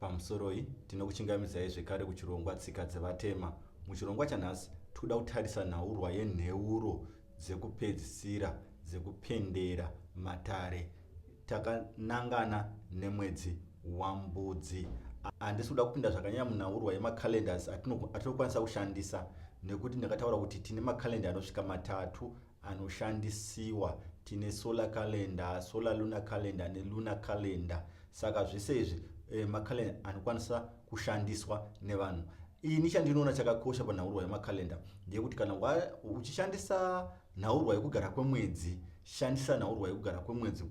Pamusoroi tinokuchingamidzai zvekare kuchirongwa tsika dzevatema. Muchirongwa chanhasi toda kutarisa nhaurwa yenheuro dzekupedzisira dzekupendera Matare. Takanangana nemwedzi waMbudzi. Handisi kuda kupinda zvakanyanya munhaurwa yemakhalendars atinokwanisa kushandisa, nekuti ndakataura kuti tine makalenda anosvika 3 anoshandisiwa. Tine solar calendar, solar lunar calendar nelunar calendar. Saka zvese izvi makalenda anokwanisa kushandiswa nevanhu. Ini chandinoona chakakosha panhaurwa yemakalenda ndeyekuti kana uchishandisa nhaurwa yekugara kwemwedzi, shandisa nhaurwa yekugara kwemwedzi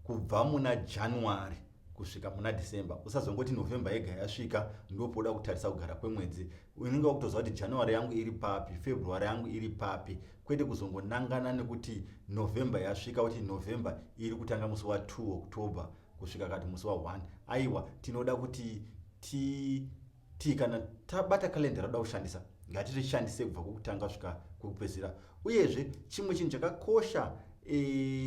kubva muna January kusvika muna December. Usazongoti November yega yasvika ndopoda kutarisa kugara kwemwedzi. Unenge wakutoziva kuti January yangu iri papi, February yangu iri papi, kwete kuzongonangana nekuti November yasvika kuti November iri kutanga musi wa2 October kusvika kati musi wa1. Aiwa, tinoda kuti kana tabata kalenda roda kushandisa, ngatirishandise kubva kukutanga kusvika kukupedzisira. Uyezve chimwe chinhu chakakosha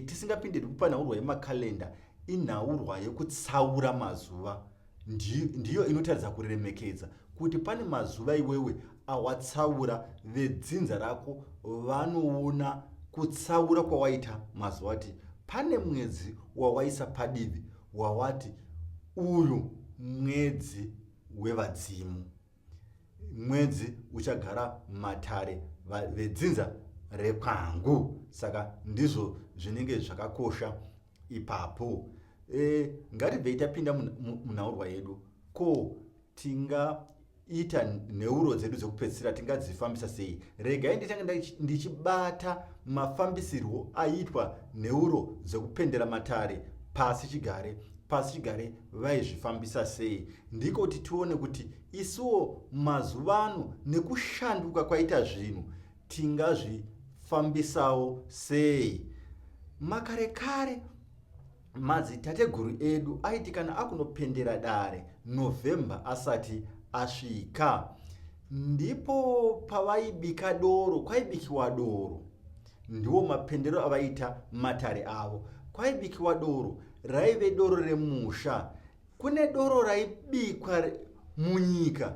tisingapindiri kupa nhaurwa yemakalenda, inhaurwa yekutsaura mazuva. Ndiyo inotaridza kuremekedza kuti pane mazuva iwewe awatsaura, vedzinza rako vanoona kutsaura kwawaita mazuva. Ati pane mwedzi wawaisa padivi wawati uyu mwedzi wevadzimu, mwedzi uchagara Matare, vedzinza rekwangu. Saka ndizvo zvinenge zvakakosha ipapo. Ngatibvei tapinda munhaurwa yedu. Ko tingaita nheuro dzedu dzekupedzisira tingadzifambisa sei? Regai nditanga ndichibata mafambisirwo aitwa nheuro dzekupendera Matare pasi chigare vaizvifambisa sei, ndiko kuti tione kuti isuwo mazuvano nekushanduka kwaita zvinhu tingazvifambisawo sei. Makare kare madzitateguru edu aiti kana akunopendera dare November asati asvika, ndipo pavaibika doro, kwaibikiwa doro. Ndiwo mapendero avaita Matare avo. Kwaibikiwa doro, raive doro remusha. Kune doro raibikwa munyika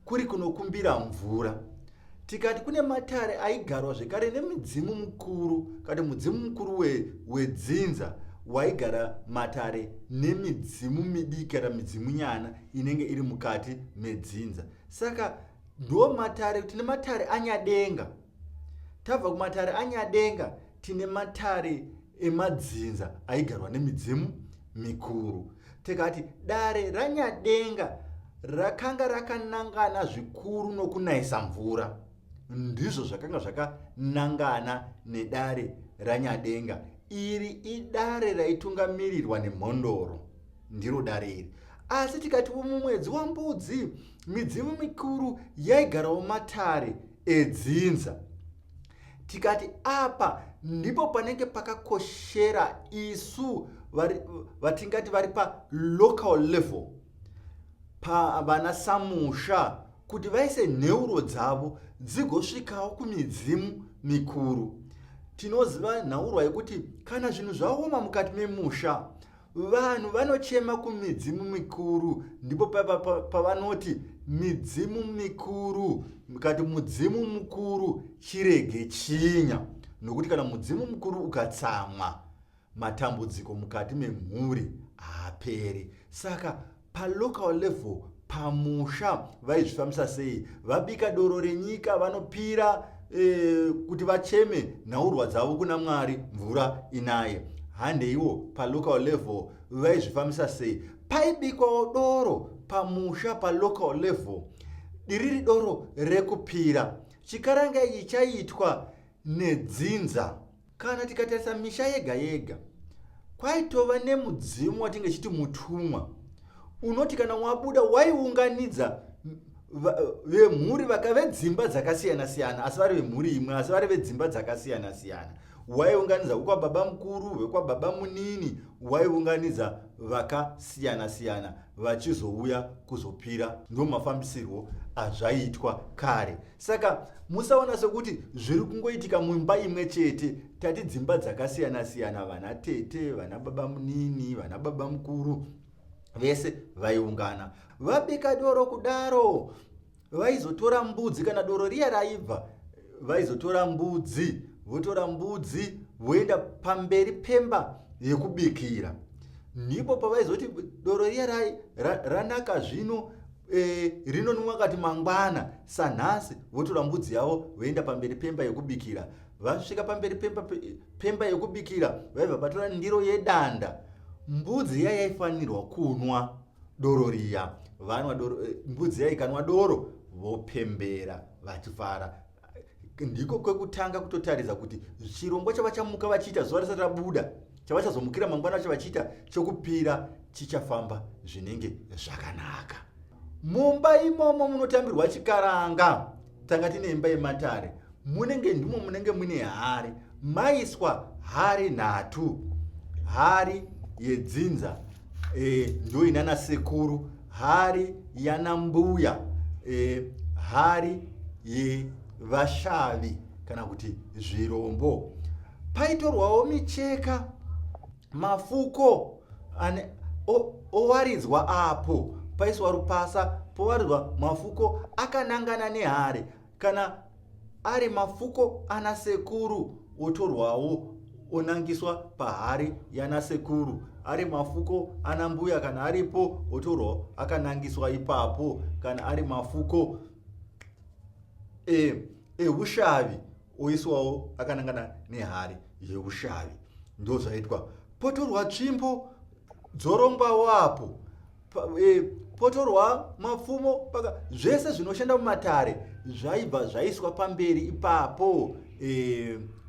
kuri kunokumbira mvura. Tikati kune Matare aigarwa zvekare nemidzimu mukuru, kati mudzimu mukuru wedzinza waigara Matare nemidzimu midiki kana midzimu nyana inenge iri mukati medzinza. Saka ndo Matare, tine Matare anyadenga. Tabva kuMatare anyadenga tine Matare emadzinza aigarwa nemidzimu mikuru. Tikati dare ranyadenga rakanga rakanangana zvikuru nokunaisa mvura. Ndizvo zvakanga zvakanangana nedare ranyadenga. Iri idare raitungamirirwa nemhondoro, ndiro dare iri. Asi tikati mumwedzi waMbudzi midzimu mikuru yaigarawo Matare edzinza. Tikati apa ndipo panenge pakakoshera isu vatingati vari pa local level, vana samusha, kuti vaise nheuro dzavo dzigosvikawo kumidzimu mikuru. Tinoziva nhaurwa yekuti kana zvinhu zvaoma mukati memusha, vanhu vanochema kumidzimu mikuru. Ndipo pavanoti midzimu mikuru, kati mudzimu mukuru chirege chinya. Nokuti kana mudzimu mukuru ukatsamwa, matambudziko mukati memhuri haaperi. Saka palocal level, pamusha, vaizvifambisa sei? Vabika doro renyika, vanopira kuti vacheme nhaurwa dzavo kuna Mwari mvura inaye. Handeiwo palocal level vaizvifambisa sei? Paibikwawo doro pamusha palocal level, diriri doro rekupira. Chikaranga ichi chaitwa nedzinza. Kana tikatarisa misha yega yega, kwaitova nemudzimu watinge chiti mutumwa, unoti kana wabuda waiunganidza vemhuri vedzimba dzakasiyana-siyana, asi vari vemhuri imwe, asi vari vedzimba dzakasiyana-siyana. Waiunganidza wekwababa mukuru, wekwababa munini, waiunganidza vakasiyana-siyana vachizouya kuzopira. Ndo mafambisirwo azvaitwa kare. Saka musaona sekuti zviri kungoitika mumba imwe chete. Tati dzimba dzakasiyana-siyana, vana tete, vana baba munini, vana baba mukuru, vese vaiungana. Vabika doro kudaro, vaizotora mbudzi, kana doro riya raibva vaizotora mbudzi, votora mbudzi voenda pamberi pemba yekubikira. Ndipo pavaizoti doro riya ranaka zvino rinonwa kati mangwana sanhasi, votora mbudzi yavo voenda pamberi pemba yekubikira. Vasvika pamberi pemba yekubikira, vaibva vatora ndiro yedanda. Mbudzi iya yaifanirwa kunwa doro riya. Vanwa mbudzi iya ikanwa doro vopembera vachifara. Ndiko kwekutanga kutotaridza kuti chirongwa chavachamuka vachiita zuva risati rabuda, chavachazomukira mangwana chavachiita chokupira chichafamba zvinenge zvakanaka. Mumba imomo munotambirwa chikaranga, tanga tine imba yematare, ndimo munenge mune hari. Maiswa hari nhatu, hari yedzinza ndo inana sekuru, hari yana mbuya, hari yevashavi kana kuti zvirombo. Paitorwawo micheka, mafuko owaridzwa apo, paiswa rupasa powaridzwa mafuko akanangana nehari. Kana ari mafuko ana sekuru otorwawo onangiswa pahari yana sekuru. Ari mafuko ana mbuya kana aripo otorwawo akanangiswa ipapo. Kana ari mafuko eushavi oiswawo akanangana nehari yeushavi. Ndo zvaitwa. Potorwa tsvimbo dzorongwawo apo, potorwa mapfumo, zvese zvinoshanda mumatare zvaibva zvaiswa pamberi ipapo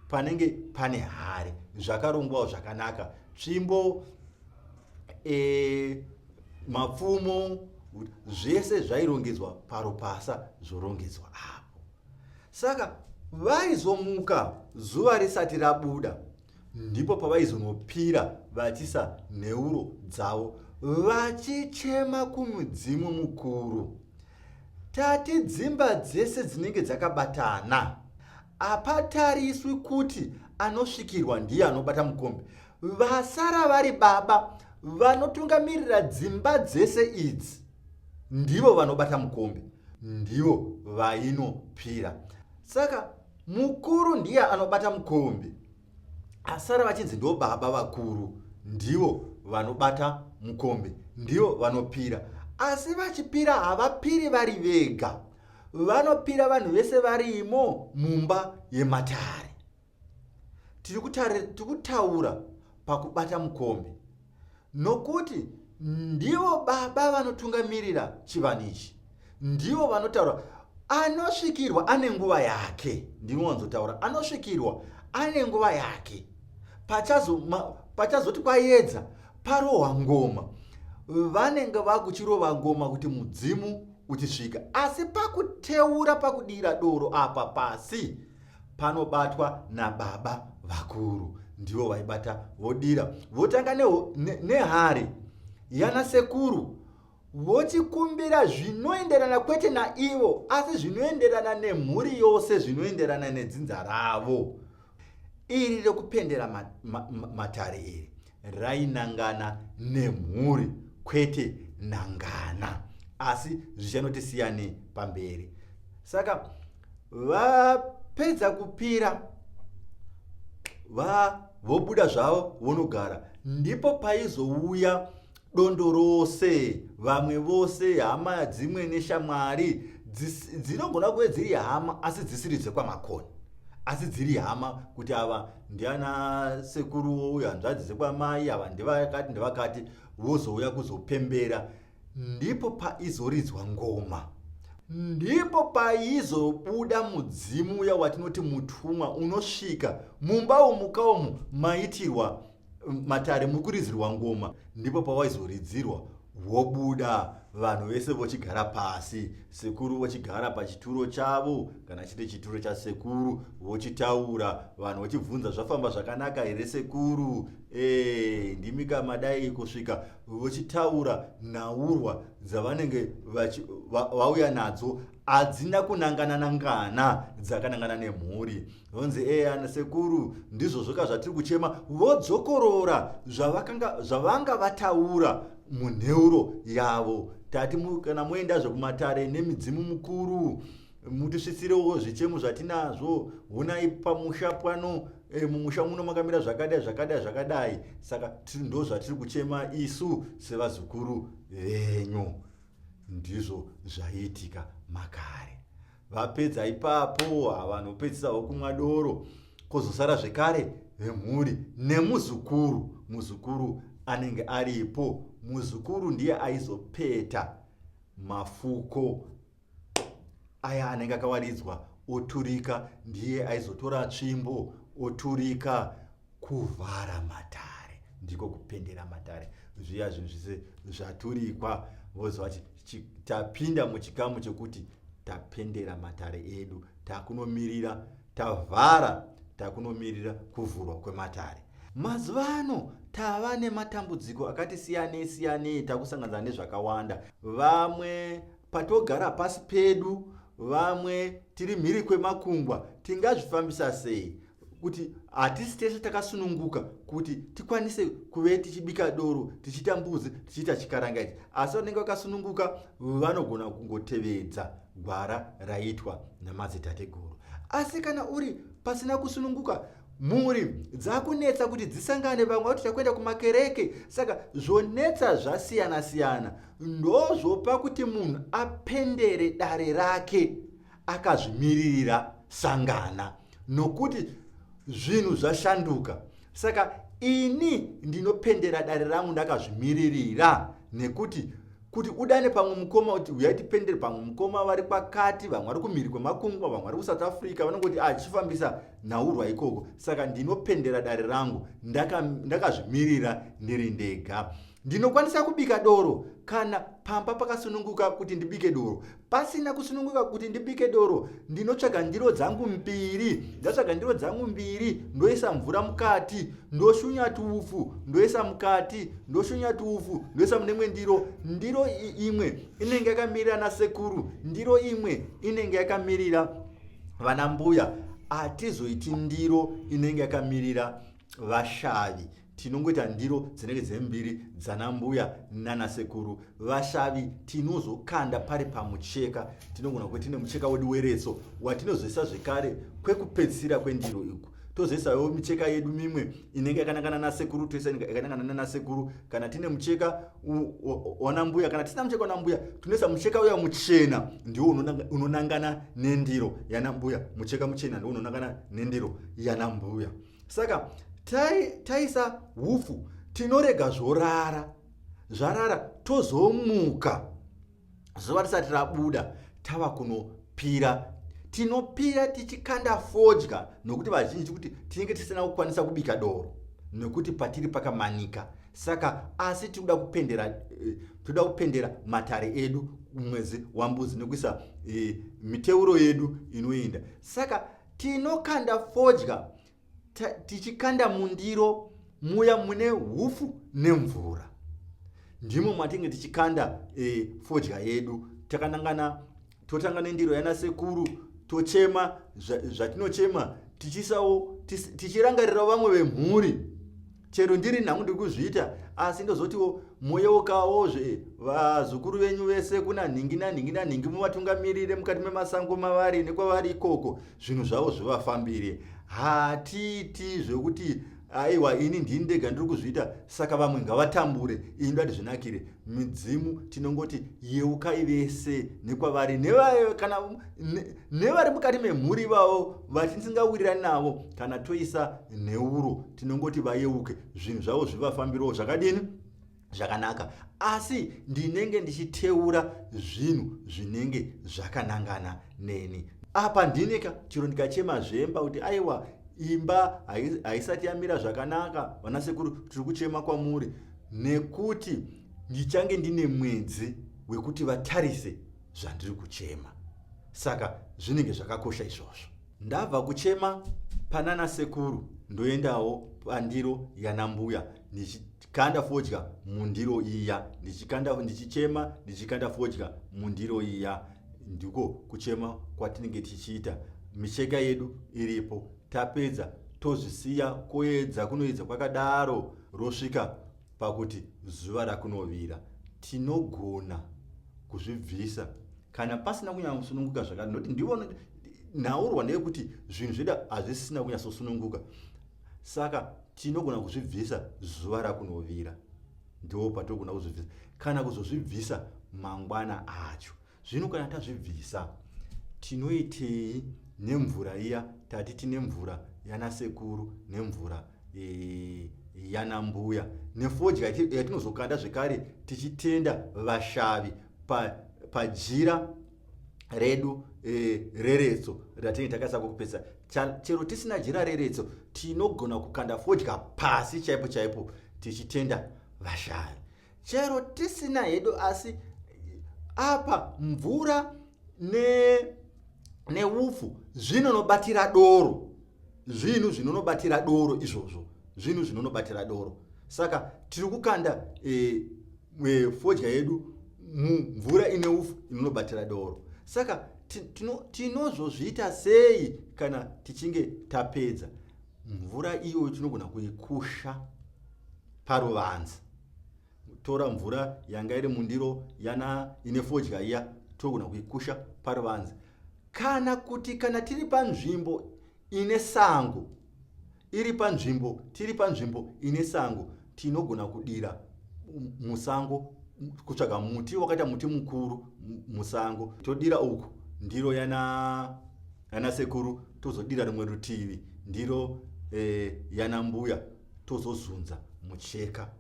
panenge pane hari, zvakarongwawo zvakanaka. Tsvimbo, mapfumo, zvese zvairongedzwa parupasa zvorongedzwa apo. Saka vaizomuka zuva risati rabuda, ndipo pavaizonopira vachisa nheuro dzavo, vachichema kumudzimu mukuru. Tati dzimba dzese dzinenge dzakabatana, hapatariswi kuti anosvikirwa ndiye anobata mukombe. Vasara vari baba vanotungamirira dzimba dzese idzi ndivo vanobata mukombe, ndivo vainopira. Saka mukuru ndiye anobata mukombe, asara vachinzi ndo baba vakuru, ndivo vanobata mukombe, ndivo vanopira. Asi vachipira havapiri vari vega, vanopira vanhu vese varimo mumba yematare. Tiri kutaura pakubata mukombe, nokuti ndivo baba vanotungamirira chivanichi, ndivo vanotaura. Anosvikirwa ane nguva yake, ndinowanzotaura, anosvikirwa ane nguva yake. Pachazoti kwaedza parohwa ngoma, vanenge vakuchirova ngoma kuti mudzimu uchisvika. Asi pakuteura, pakudira doro apa pasi, panobatwa nababa vakuru, ndivo vaibata vodira. Votanga nehari yana sekuru, vochikumbira zvinoenderana kwete naivo, asi zvinoenderana nemhuri yose, zvinoenderana nedzinza ravo. Iri rekupendera matare iri rainangana nemhuri kwete nangana, asi zvichanotisiyane pamberi. Saka vapedza kupira, vobuda zvavo vonogara. Ndipo paizouya dondo rose, vamwe vose, hama dzimwe neshamwari, dzinogona kuve dziri hama asi dzisiri dzekwamakoni, asi dziri hama kuti ava ndiana sekuru uyu, hanzvadzi dzekwamai, ava ndevakati ndevakati, vozouya kuzopembera. Ndipo paizoridzwa ngoma, ndipo paizobuda mudzimu uya watinoti mutumwa unosvika mumba umukaumu maitirwa matare, mukuridzirwa ngoma. Ndipo pawaizoridzirwa wobuda, vanhu vese vochigara pasi, sekuru vochigara pachituro chavo, kana chiri chituro chasekuru, vochitaura, vanhu vochibvunza zvafamba zvakanaka here sekuru, ndimi kamadai kusvika, vochitaura nhaurwa dzavanenge vauya nadzo, hadzina kunangana dzakanangana nemhuri. Vonzi ana sekuru, ndizvo zvoka zvatiri kuchema. Vodzokorora zvavanga vataura munheuro yavo. Tati kana moendazve kumatare nemidzimu mukuru, mutisvitsirewo zvichemo zvatinazvo. Honai pamusha pano, mumusha muno makamira zvakadai. Saka ndo zvatiri kuchema isu sevazukuru venyu. Ndizvo zvaiitika makare. Vapedza ipapo, vanopedzisa kumwa doro, kwozosara zvekare vemhuri nemuzukuru. Muzukuru anenge aripo. Muzukuru ndiye aizopeta mafuko aya anenge akawaridzwa oturika. Ndiye aizotora tsvimbo oturika. Kuvhara matare ndiko kupendera matare. Zviya zvinhu zvise zvaturikwa, vozva tapinda muchikamu chekuti tapendera matare edu, takunomirira, tavhara, takunomirira kuvhurwa kwematare. Mazuva ano tava nematambudziko akati siyanei, takusanganisa nezvakawanda. Vamwe patogara pasi pedu, vamwe tiri mhiri kwemakungwa. Tingazvifambisa sei kuti hatisi tese takasununguka kuti tikwanise kuve tichibika doro, tichiita mbuzi, tichiita chikarangachi? Asi vanenge vakasununguka vanogona kungotevedza gwara raitwa namadzitateguru. Asi kana uri pasina kusununguka, mhuri dzakunetsa kuti dzisangane, vamwe vati takuenda kumakereke. Saka zvonetsa zvasiyana ndozvopa kuti munhu apendere dare rake akazvimiririra sangana, nokuti zvinhu zvashanduka. Saka ini ndinopendera dare rangu ndakazvimiririra, nekuti kuti udane pamwe mukoma kuti uyai tipendere pamwe mukoma vari kwakati, vamwe vari kumhiri kwemakungwa, vamwe vari kuSouth Africa, vanongoti achifambisa nhaurwa ikoko. Saka ndinopendera dare rangu ndakazvimirira ndiri ndega. Ndinokwanisa kubika doro kana pamba pakasununguka kuti ndibike doro. Pasina kusununguka kuti ndibike doro, ndinotsvaga ndiro dzangu mbiri. Ndatsvaga ndiro dzangu mbiri, ndoisa mvura mukati, ndoshunya tuufu, ndoisa mukati, ndoshunya tuufu, ndoisa munemwe ndiro. Ndiro imwe inenge yakamirira nasekuru, ndiro imwe inenge yakamirira vana mbuya. Hatizoiti ndiro inenge yakamirira vashavi. Tinongoita ndiro dzinenge dzembiri dzana mbuya nana sekuru. Vashavi tinozokanda pari pamucheka. Tinogona kuti tine mucheka wedu weretso watinozoisa zvekare kwekupedzisira kwendiro iku. Tozoisawo micheka yedu mimwe inenge yakanangana nasekuru, toisa yakanangana nasekuru. Kana tine mucheka wana mbuya, kana tisina mucheka wana mbuya, tunoisa mucheka uya muchena, ndiwo unonangana nendiro yana mbuya. Mucheka muchena ndiwo unonangana nendiro yana mbuya. Saka taisa hufu, tinorega zvarara, tozomuka zuva risati rabuda tava kunopira. Tinopira tichikanda fodya, nokuti vazhinji kuti tinenge tisina kukwanisa kubika doro nekuti patiri pakamanika. Saka asi tinoda kupendera matare edu mwezi wambudzi nekuisa miteuro yedu inoenda. Saka tinokanda fodya tichikanda mundiro muya mune hufu nemvura. Ndimo matinge tichikanda fodya yedu. Totangana ndiro yana sekuru, tochema zvatinochema, tichirangarira vamwe vemhuri. Chero ndiri nhangu ndiri kuzviita, asi ndozotiwo moyeukawozve vazukuru venyu vese kuna nhingi muvatungamirire mukati memasango mavari nekwavari ikoko, zvinhu zvavo zvivafambire. Hatiiti zvekuti aiwa ini ndini ndega ndiri kuzviita saka vamwe ngavatambure. Ini ndati zvinakire midzimu, tinongoti yeukai vese nekwavari, nevari mukati memhuri vavo vatisingawirirani navo. Kana toisa nheuro tinongoti vayeuke, zvinhu zvavo zvivafambirawo zvakadini, zvakanaka. Asi ndinenge ndichiteura zvinhu zvinenge zvakanangana neni. Apa ndineka chiro ndikachema zvemba kuti aiwa imba haisati yamira zvakanaka, vanasekuru tiri kuchema kwamuri, nekuti ndichange ndine mwedzi wekuti vatarise zvandiri kuchema. Saka zvinenge zvakakosha izvozvo. Ndabva kuchema panana sekuru, ndoendawo pandiro yana mbuya, ndichikanda fodya mundiro iya, ndichichema ndichikanda fodya mundiro iya. Ndiko kuchema kwatinenge tichiita. Micheka yedu iripo, tapedza tozvisiya, koedza kunoedza kwakadaro, rosvika pakuti zuva rakunovira tinogona kuzvibvisa kana pasina kunyanya kusununguka zvakare, noti ndivona nhaurwa ndeyekuti zvinhu zvedu hazvisina kunyatsosununguka, saka tinogona kuzvibvisa zuva rakunovira, ndo patogona kuzvibvisa kana kuzozvibvisa mangwana acho. Zvino kana tazvibvisa tinoitei nemvura iya? Tati tine mvura yana sekuru nemvura yana mbuya nefodya yatinozokanda zvekare tichitenda vashavi pajira redu reretso ratinenge takaisa kupesa. Chero tisina jira reretso tinogona kukanda fodya pasi chaipo chaipo tichitenda vashavi. Chero tisina hedu, asi apa mvura neupfu zvinonobatira doro, zvinhu zvinonobatira doro izvozvo, zvinhu zvinonobatira doro. Saka tiri kukanda fodya yedu mvura ine upfu inonobatira doro. Saka tinozozviita sei kana tichinge tapedza? Mvura iyo tinogona kuikusha paruvanzi. Tora mvura yanga iri mundiro yana ine fodya iya, togona kuikusha paruvanzi. Kana tiri panzvimbo ine sango, tiri panzvimbo ine sango, tinogona kudira musango, kutsvaga muti wakaita muti mukuru musango, todira uku ndiro yana sekuru, tozodira rimwe rutivi ndiro yana mbuya, tozozunza mucheka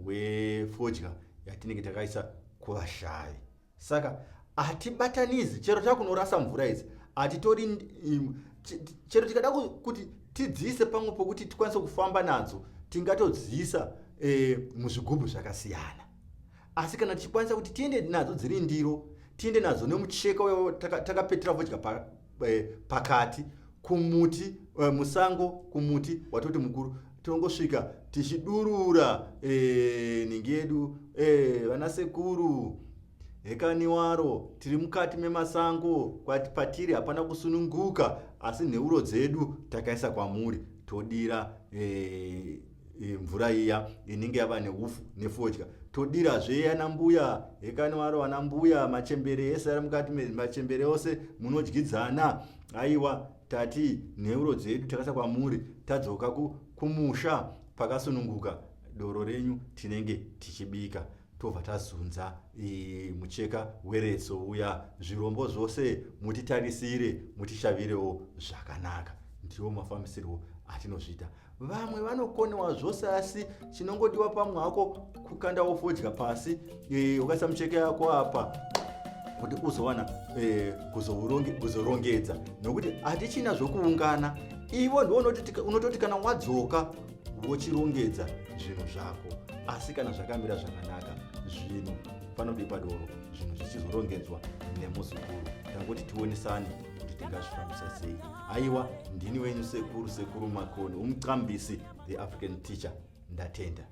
wefodya yatinenge takaisa kuvashavi. Saka hatibatanizi, chero takunorasa mvura idzi hatitori, chero tikada kuti tidziise pamwe pokuti tikwanise kufamba nadzo tingatodziisa muzvigubhu zvakasiyana. Asi kana tichikwanisa kuti tiende nadzo dziri ndiro, tiende nadzo nemucheka takapetera fodya pakati kumuti musango, kumuti watoti mukuru, tinongosvika tichidurura nhingi yedu, vana sekuru, hekani waro, tiri mukati memasango, patiri hapana kusununguka, asi nheuro dzedu takaisa kwamuri, todira mvura iya inenge yava neupfu nefodya, todirazve yana mbuya, hekani waro, vana mbuya, machembere ese ari mukati, machembere ose munodyidzana. Aiwa, tati nheuro dzedu takaisa kwamuri, tadzoka kumusha pakasununguka, doro renyu tinenge tichibika, tobva tazunza mucheka weretso uya, zvirombo zvose mutitarisire, mutishavirewo zvakanaka. Ndiwo mafambisirwo atinozviita. Vamwe vanokonewa zvose, asi chinongodiwa pamwe hako kukandawo fodya pasi, ukaisa mucheka yako apa kuti uzowana kuzorongedza, nokuti hatichina zvokuungana. Ivo ndiwo unototi kana wadzoka wochirongedza zvinhu zvako, asi kana zvakamira zvakanaka, zvinhu panodi padoro, zvinhu zvichizorongedzwa nemuzukuru. Tangoti tionesane kuti tingazvifambisa sei. Aiwa, ndini wenyu sekuru Makoni, umuqambisi, the African teacher. Ndatenda.